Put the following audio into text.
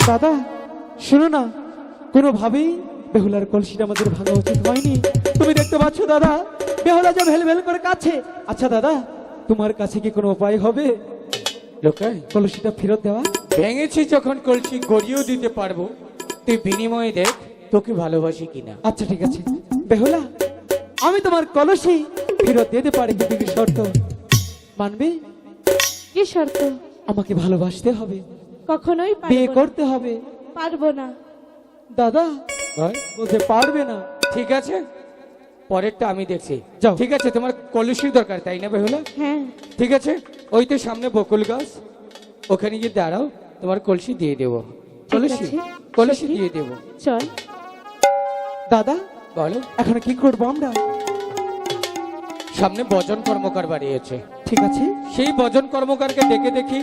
দাদা শুনো না, কোনোভাবেই বেহুলার কলসিটা আমাদের ভাঙা উচিত হয়নি। তুমি দেখতে পাচ্ছ দাদা, বেহুলা যা ভেল ভেল করে কাছে। আচ্ছা দাদা, তোমার কাছে কি কোনো উপায় হবে লোকাই কলসিটা ফেরত দেওয়া? ভেঙেছি যখন কলসি গড়িয়েও দিতে পারবো, তুই বিনিময়ে দেখ তোকে ভালোবাসি কিনা। আচ্ছা ঠিক আছে বেহুলা, আমি তোমার কলসি ফেরত দিতে পারি, কিন্তু কি শর্ত মানবে? কি শর্ত? আমাকে ভালোবাসতে হবে, কখনোই বিয়ে করতে হবে। পারবো না। দাদা ভাই বলতে পারবে না। ঠিক আছে, পরেরটা আমি দেখছি। যাও। ঠিক আছে, তোমার কলসি দরকার তাই না বেহুলা? হ্যাঁ ঠিক আছে, ওই তো সামনে বকুল গাছ, ওখানে গিয়ে দাঁড়াও, তোমার কলসি দিয়ে দেবো। কলসি আছে, কলসি সখী। দিয়ে দেবো। চল। দাদা বলো, এখন কি করবো আমরা? সামনে বজন কর্মকার বাড়ি আছে, ঠিক আছে সেই বজন কর্মকারকে ডেকে দেখি